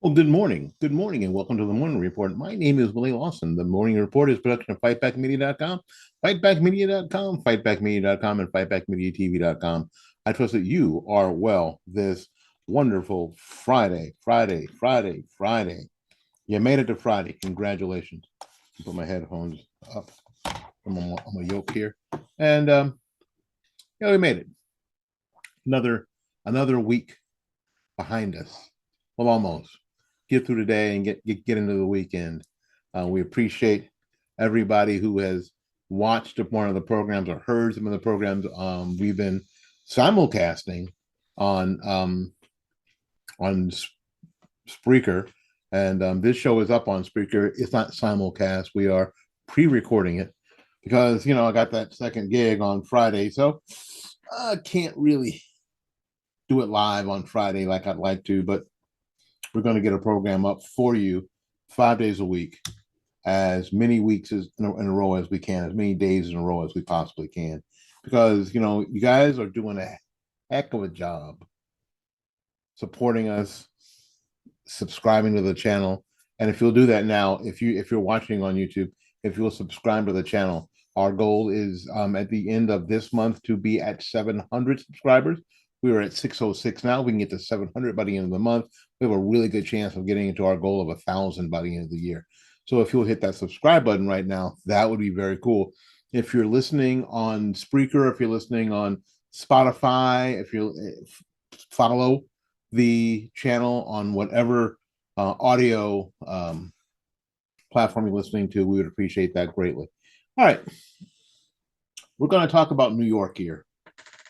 Well, good morning, and welcome to the Morning Report. My name is Willie Lawson. The Morning Report is production of FightBackMedia.com, FightBackMedia.com, FightBackMedia.com, and FightBackMediaTV.com. I trust that you are well this wonderful Friday. You made it to Friday. Congratulations. Put my headphones up. I'm a yoke here, and yeah, we made it. Another week behind us. Well, almost. Get through today and get into the weekend. We appreciate everybody who has watched one of the programs or heard some of the programs. We've been simulcasting on on Spreaker, and this show is up on Spreaker. It's not simulcast. We are pre-recording it because I got that second gig on Friday, so I can't really do it live on Friday like I'd like to, but we're going to get a program up for you 5 days a week, as many weeks in a row as we can, as many days in a row as we possibly can, because you guys are doing a heck of a job supporting us, subscribing to the channel. And if you'll do that now, if you're watching on YouTube, if you'll subscribe to the channel, our goal is at the end of this month to be at 700 subscribers. We are at 606 now. We can get to 700 by the end of the month. We have a really good chance of getting into our goal of 1,000 by the end of the year. So if you'll hit that subscribe button right now, that would be very cool. If you're listening on Spreaker, if you're listening on Spotify, if you follow the channel on whatever audio platform you're listening to, we would appreciate that greatly. All right, we're going to talk about New York here.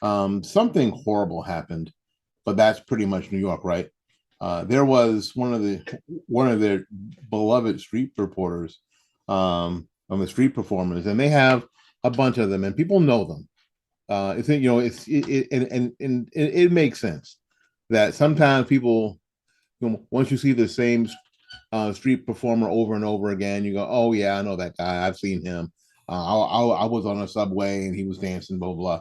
Something horrible happened, but that's pretty much New York, right? There was one of their beloved street reporters, on the street performers, and they have a bunch of them, and people know them. It makes sense that sometimes people, once you see the same street performer over and over again, you go, "Oh yeah, I know that guy. I've seen him. I was on a subway and he was dancing." Blah blah.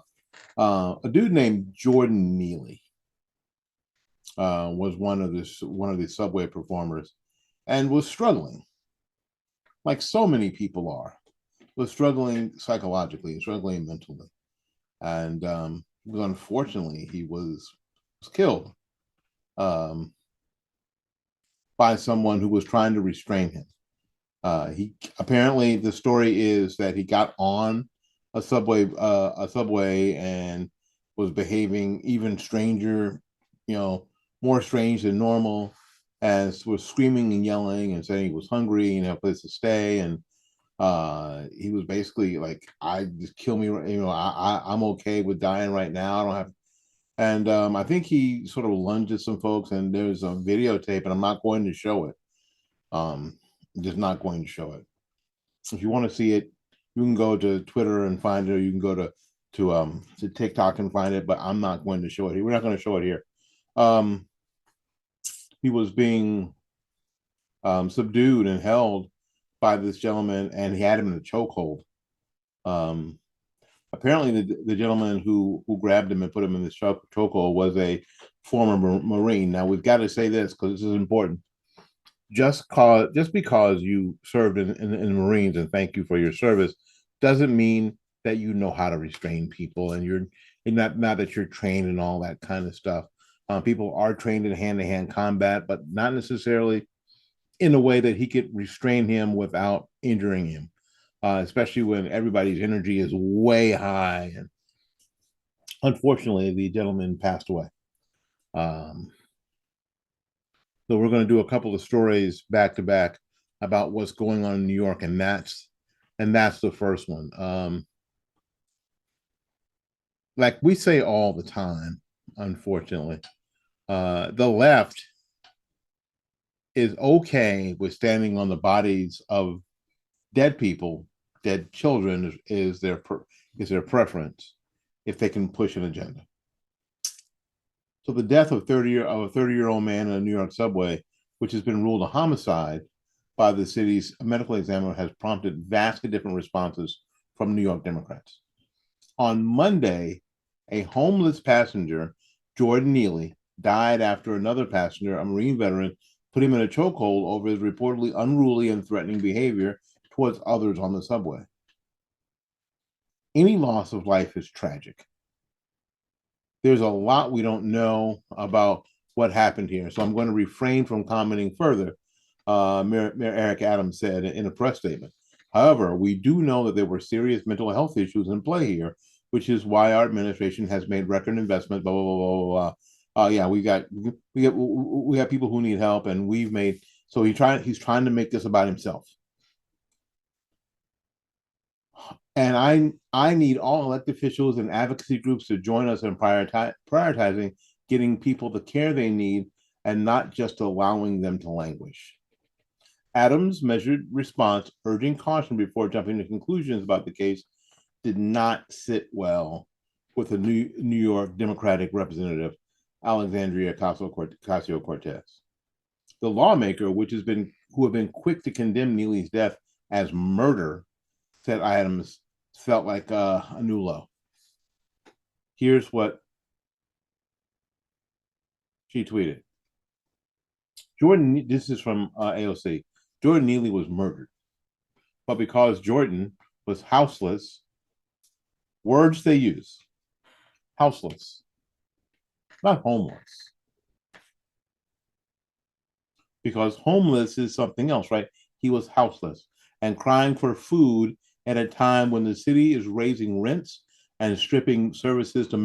A dude named Jordan Neely was one of the subway performers, and was struggling, like so many people are, was struggling psychologically, struggling mentally, and unfortunately he was killed um, by someone who was trying to restrain him. He apparently, the story is that he got on a subway and was behaving even stranger, more strange than normal, and was screaming and yelling and saying he was hungry and had a place to stay, and he was basically like, "I just kill me, I'm okay with dying right now. I don't have." And I think he sort of lunged at some folks, and there's a videotape, and I'm not going to show it. Um, just not going to show it. If you want to see it, you can go to Twitter and find it, or you can go to TikTok and find it. But I'm not going to show it here. We're not going to show it here. Um, he was being subdued and held by this gentleman, and he had him in a chokehold. Um, Apparently, the gentleman who grabbed him and put him in this chokehold was a former Marine. Now we've got to say this because this is important. Just because you served in the Marines, and thank you for your service, doesn't mean that you know how to restrain people, and you're not that you're trained and all that kind of stuff. People are trained in hand-to-hand combat, but not necessarily in a way that he could restrain him without injuring him, especially when everybody's energy is way high. And unfortunately, the gentleman passed away. Um, so we're going to do a couple of stories back to back about what's going on in New York, and that's the first one. Like we say all the time, unfortunately, the left is okay with standing on the bodies of dead people, dead children is their preference if they can push an agenda. So the death of a 30-year-old man in a New York subway, which has been ruled a homicide by the city's medical examiner, has prompted vastly different responses from New York Democrats. On Monday, a homeless passenger, Jordan Neely, died after another passenger, a Marine veteran, put him in a chokehold over his reportedly unruly and threatening behavior towards others on the subway. Any loss of life is tragic. There's a lot we don't know about what happened here, so I'm going to refrain from commenting further, Mayor Eric Adams said in a press statement. However, we do know that there were serious mental health issues in play here, which is why our administration has made record investments. Blah blah blah blah blah. Yeah, we got people who need help, and we've made. So he's trying to make this about himself. And I need all elected officials and advocacy groups to join us in prioritizing getting people the care they need and not just allowing them to languish. Adams' measured response, urging caution before jumping to conclusions about the case, did not sit well with the New York Democratic representative, Alexandria Ocasio-Cortez. The lawmaker, who have been quick to condemn Neely's death as murder, said Adams felt like a new low. Here's what she tweeted. Jordan, this is from AOC. Jordan Neely was murdered, but because Jordan was houseless, words they use, houseless, not homeless. Because homeless is something else, right? He was houseless and crying for food at a time when the city is raising rents and stripping services to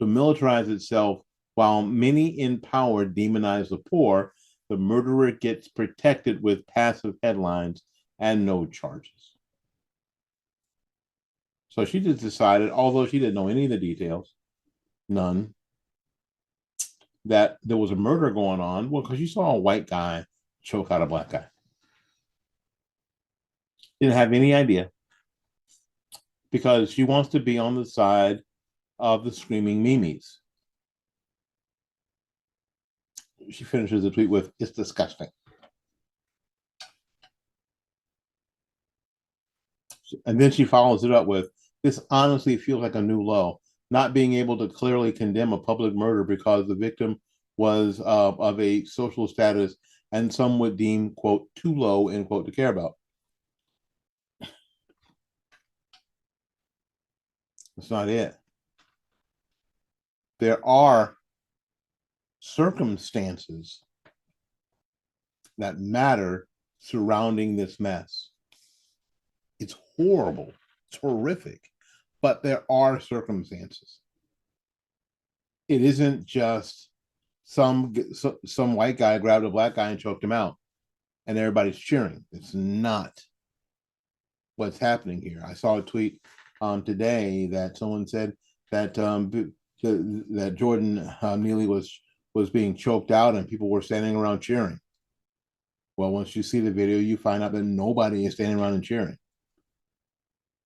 militarize itself, while many in power demonize the poor. The murderer gets protected with passive headlines and no charges. So she just decided, although she didn't know any of the details, none, that there was a murder going on. Well, because you saw a white guy choke out a black guy. Didn't have any idea, because she wants to be on the side of the screaming memes. She finishes the tweet with, "It's disgusting." And then she follows it up with, "This honestly feels like a new low, not being able to clearly condemn a public murder because the victim was of a social status and some would deem, quote, too low, end quote, to care about." That's not it. There are circumstances that matter surrounding this mess. It's horrible. It's horrific. But there are circumstances. It isn't just some white guy grabbed a black guy and choked him out and everybody's cheering. It's not what's happening here. I saw a tweet today that someone said that that Jordan Neely was being choked out and people were standing around cheering. Well, once you see the video, you find out that nobody is standing around and cheering.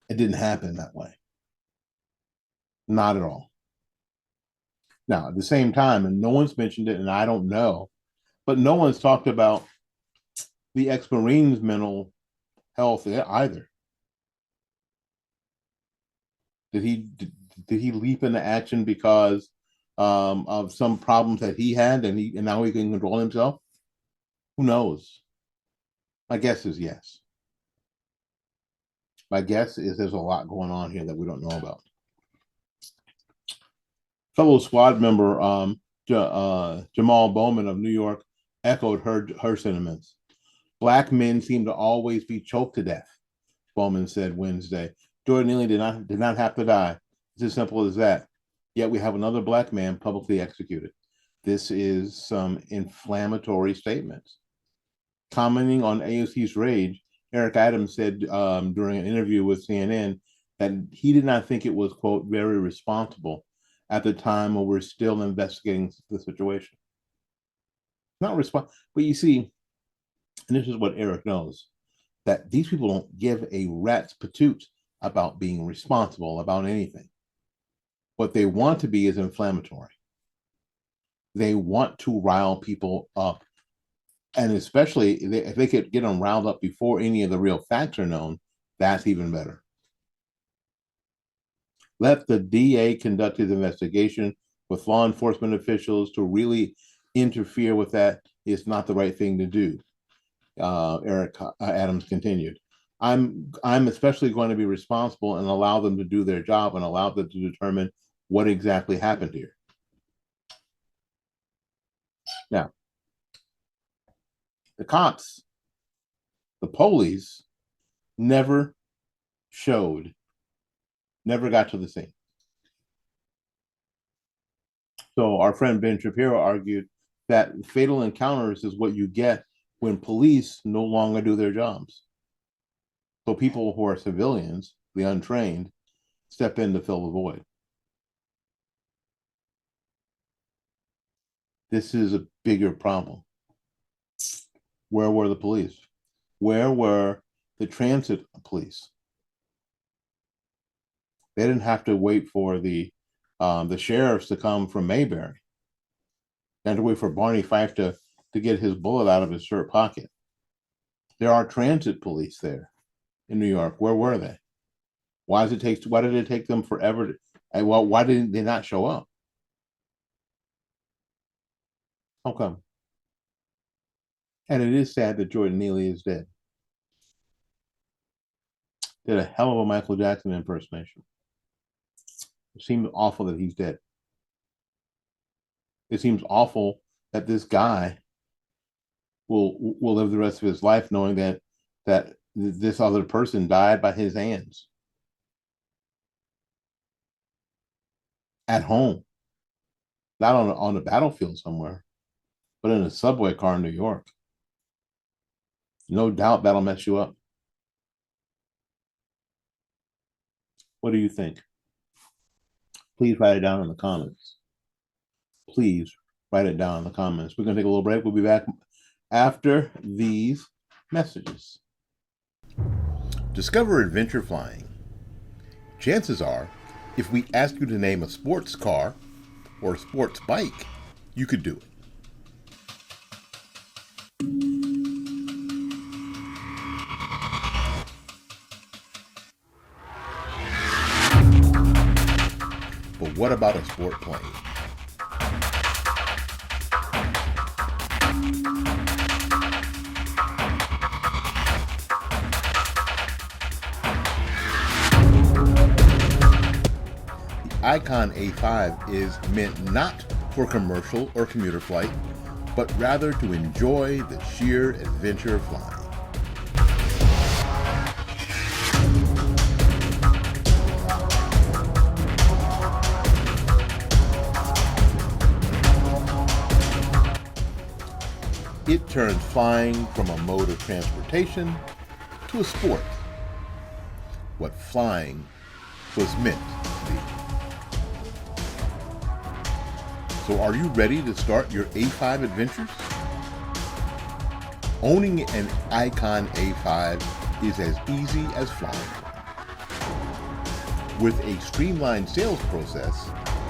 It didn't happen that way. Not at all. Now, at the same time, and no one's mentioned it, and I don't know, but no one's talked about the ex-Marine's mental health either. Did he leap into action because of some problems that he had, and now he can control himself? Who knows? My guess is yes. My guess is there's a lot going on here that we don't know about. Fellow squad member Jamal Bowman of New York echoed her sentiments. Black men seem to always be choked to death, Bowman said Wednesday. Jordan Neely did not have to die. It's as simple as that. Yet we have another black man publicly executed. This is some inflammatory statements. Commenting on AOC's rage, Eric Adams said during an interview with CNN that he did not think it was, quote, very responsible at the time when we're still investigating the situation. Not responsible, but you see, and this is what Eric knows, that these people don't give a rat's patoot about being responsible about anything. What they want to be is inflammatory. They want to rile people up. And especially if they could get them riled up before any of the real facts are known, that's even better. Let the DA conduct his investigation with law enforcement officials to really interfere with that. is not the right thing to do. Eric Adams continued. I'm especially going to be responsible and allow them to do their job and allow them to determine what exactly happened here. Now, the cops, the police, never got to the scene. So our friend Ben Shapiro argued that fatal encounters is what you get when police no longer do their jobs. So people who are civilians, the untrained, step in to fill the void. This is a bigger problem. Where were the police? Where were the transit police? They didn't have to wait for the sheriffs to come from Mayberry. They had to wait for Barney Fife to get his bullet out of his shirt pocket. There are transit police there in New York. Where were they? Why did it take them forever? Why didn't they not show up? How come? And it is sad that Jordan Neely is dead. Did a hell of a Michael Jackson impersonation. It seems awful that he's dead. It seems awful that this guy will live the rest of his life knowing that this other person died by his hands at home, not on the battlefield somewhere, but in a subway car in New York. No doubt that'll mess you up. What do you think? Please write it down in the comments. Please write it down in the comments. We're going to take a little break. We'll be back after these messages. Discover adventure flying. Chances are, if we ask you to name a sports car or a sports bike, you could do it. But what about a sport plane? The Icon A5 is meant not for commercial or commuter flight, but rather to enjoy the sheer adventure of flying. It turns flying from a mode of transportation to a sport. What flying was meant to be. So are you ready to start your A5 adventures? Owning an Icon A5 is as easy as flying. With a streamlined sales process,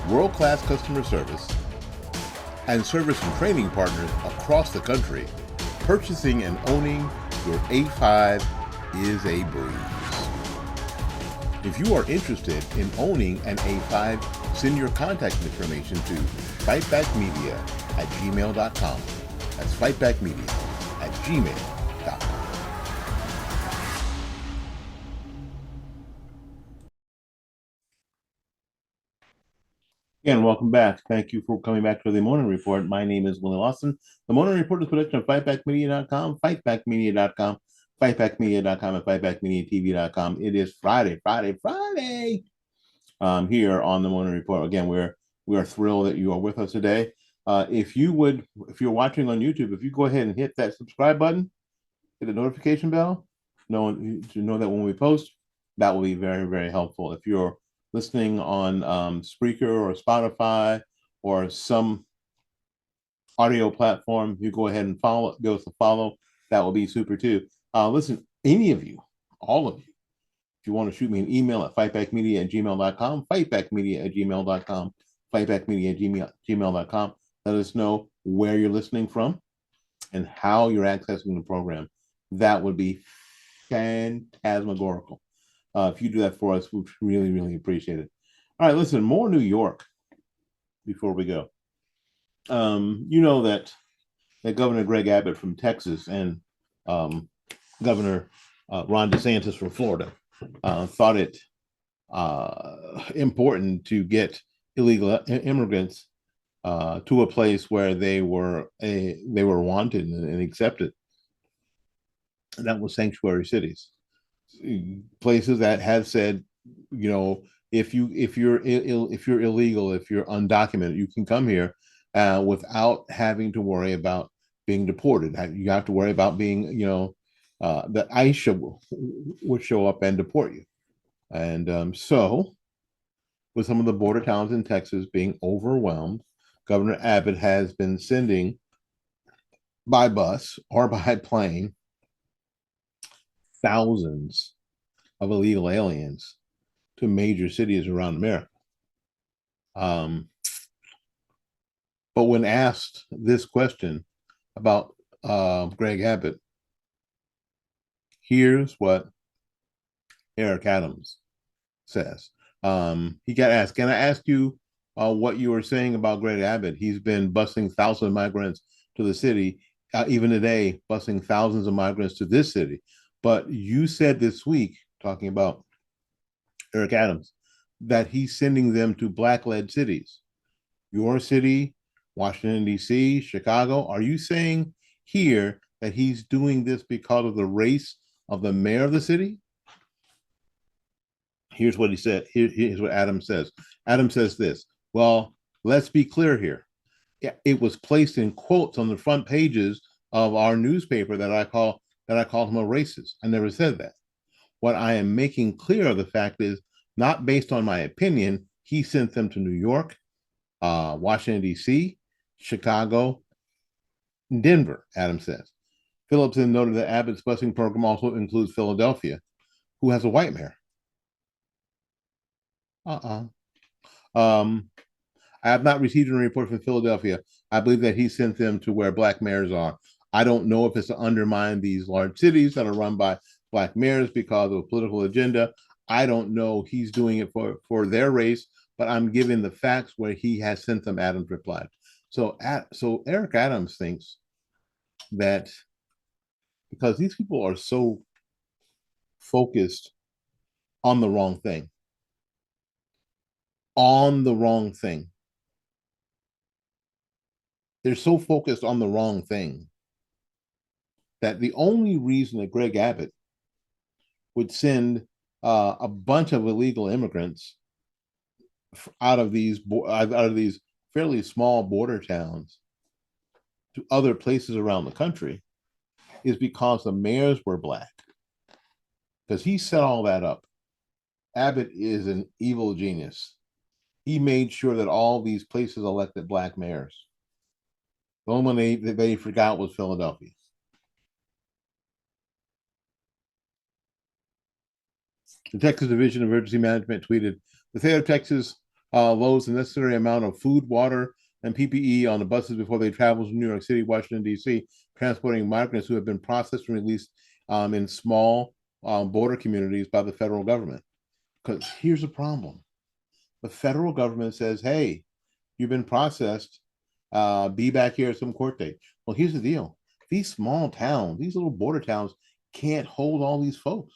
world-class customer service, and service and training partners across the country, purchasing and owning your A5 is a breeze. If you are interested in owning an A5, send your contact information to fightbackmedia@gmail.com. That's fightbackmedia@gmail.com. Again, welcome back. Thank you for coming back to the Morning Report. My name is Willie Lawson. The Morning Report is a production of fightbackmedia.com, fightbackmedia.com, fightbackmedia.com, and fightbackmediatv.com. It is Friday here on the Morning Report. Again, we are thrilled that you are with us today. If you're watching on YouTube, if you go ahead and hit that subscribe button, hit the notification bell, to know that when we post, that will be very, very helpful. If you're listening on Spreaker or Spotify or some audio platform, you go ahead and give us a follow. That will be super too. Listen, any of you, all of you, if you want to shoot me an email at fightbackmedia@gmail.com, fightbackmedia@gmail.com, fightbackmedia@gmail.com. Let us know where you're listening from and how you're accessing the program. That would be phantasmagorical. If you do that for us, we really, really appreciate it. All right, listen, more New York before we go. You know that that Governor Greg Abbott from Texas and um, Governor Ron DeSantis from Florida thought it important to get illegal immigrants to a place where they were wanted and accepted. And that was sanctuary cities, places that have said, you know, if you're illegal, if you're undocumented, you can come here without having to worry about being deported. You have to worry about being, that ICE would show up and deport you. And so, with some of the border towns in Texas being overwhelmed, Governor Abbott has been sending by bus or by plane thousands of illegal aliens to major cities around America. Um, but when asked this question about Greg Abbott, here's what Eric Adams says. He got asked, "Can I ask you what you were saying about Greg Abbott? He's been busing thousands of migrants to the city, even today, busing thousands of migrants to this city. But you said this week, talking about Eric Adams, that he's sending them to black-led cities. Your city, Washington, D.C., Chicago. Are you saying here that he's doing this because of the race of the mayor of the city?" Here's what he said. Here's what Adam says. Adam says this. "Well, let's be clear here. It was placed in quotes on the front pages of our newspaper that I called him a racist. I never said that. What I am making clear of the fact is not based on my opinion. He sent them to New York, Washington, D.C., Chicago, Denver," Adam says. Phillips then noted that Abbott's busing program also includes Philadelphia, who has a white mayor. Uh-uh. Um, I have not received a report from Philadelphia. I believe that he sent them to where black mayors are. I don't know if it's to undermine these large cities that are run by black mayors because of a political agenda. I don't know. He's doing it for their race, but I'm giving the facts where he has sent them. Adams replied. So Eric Adams thinks that because these people are so focused on the wrong thing, on the wrong thing, they're so focused on the wrong thing that the only reason that Greg Abbott would send a bunch of illegal immigrants out of these fairly small border towns to other places around the country is because the mayors were black. Because he set all that up. Abbott is an evil genius. He made sure that all these places elected black mayors. The only one they forgot was Philadelphia. The Texas Division of Emergency Management tweeted, "The state of Texas loads the necessary amount of food, water, and PPE on the buses before they travel to New York City, Washington, D.C., transporting migrants who have been processed and released in small border communities by the federal government." Because here's the problem. The federal government says, "Hey, you've been processed. Be back here at some court date." Well, here's the deal. These small towns, these little border towns can't hold all these folks.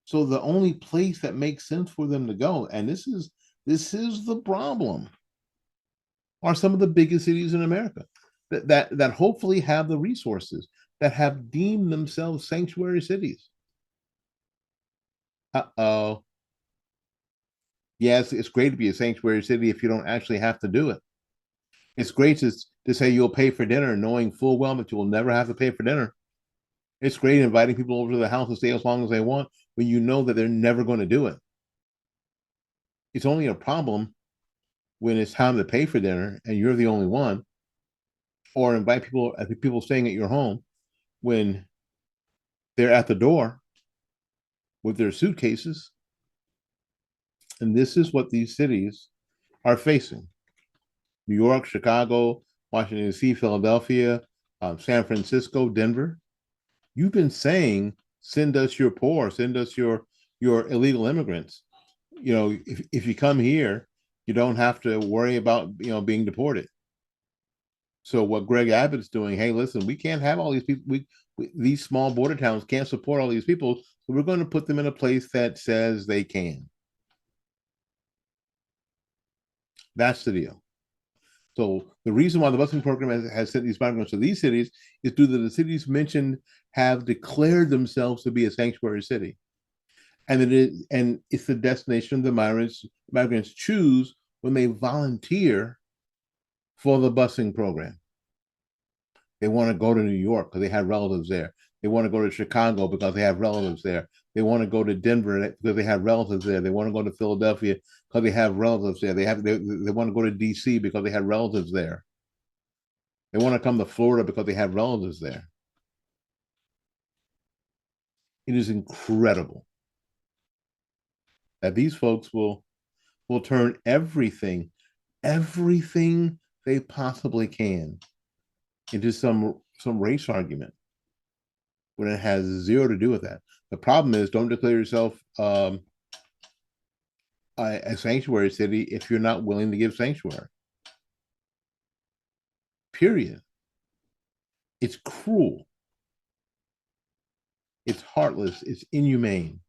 So the only place that makes sense for them to go, and this is the problem, are some of the biggest cities in America that hopefully have the resources, that have deemed themselves sanctuary cities. Uh-oh. Yes, it's great to be a sanctuary city if you don't actually have to do it. It's great to say you'll pay for dinner, knowing full well that you will never have to pay for dinner. It's great inviting people over to the house to stay as long as they want when you know that they're never going to do it. It's only a problem when it's time to pay for dinner and you're the only one, or invite people staying at your home when they're at the door with their suitcases. And this is what these cities are facing: New York, Chicago, Washington, D.C., Philadelphia, San Francisco, Denver. You've been saying, "Send us your poor, send us your illegal immigrants. If you come here, you don't have to worry about being deported." So what Greg Abbott's doing, hey, listen, we can't have all these people. These small border towns can't support all these people. So we're going to put them in a place that says they can. That's the deal. So the reason why the busing program has sent these migrants to these cities is due to the cities mentioned have declared themselves to be a sanctuary city. And it's the destination the migrants choose when they volunteer for the busing program. They want to go to New York because they have relatives there. They want to go to Chicago because they have relatives there. They want to go to Denver because they have relatives there. They want to go to Philadelphia because they have relatives there. They want to go to DC because they have relatives there. They want to come to Florida because they have relatives there. It is incredible that these folks will turn everything they possibly can into some race argument when it has zero to do with that. The problem is, don't declare yourself a sanctuary city if you're not willing to give sanctuary. Period. It's cruel. It's heartless. It's inhumane.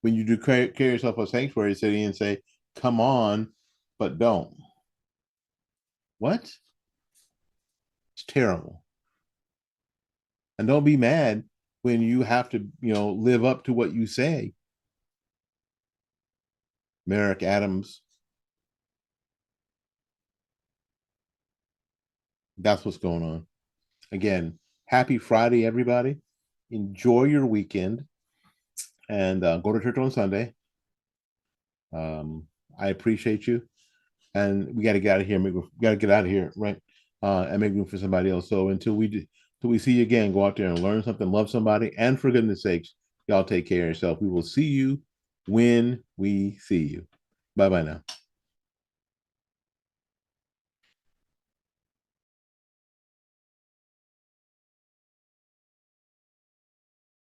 When you declare yourself a sanctuary city and say, come on, but don't. What? It's terrible. And don't be mad when you have to, live up to what you say. Merrick Adams. That's what's going on. Again, happy Friday, everybody. Enjoy your weekend and go to church on Sunday. I appreciate you. And we got to get out of here. We got to get out of here, right? And make room for somebody else. So until we see you again, go out there and learn something, love somebody, and for goodness sakes, y'all take care of yourself. We will see you when we see you. Bye bye now.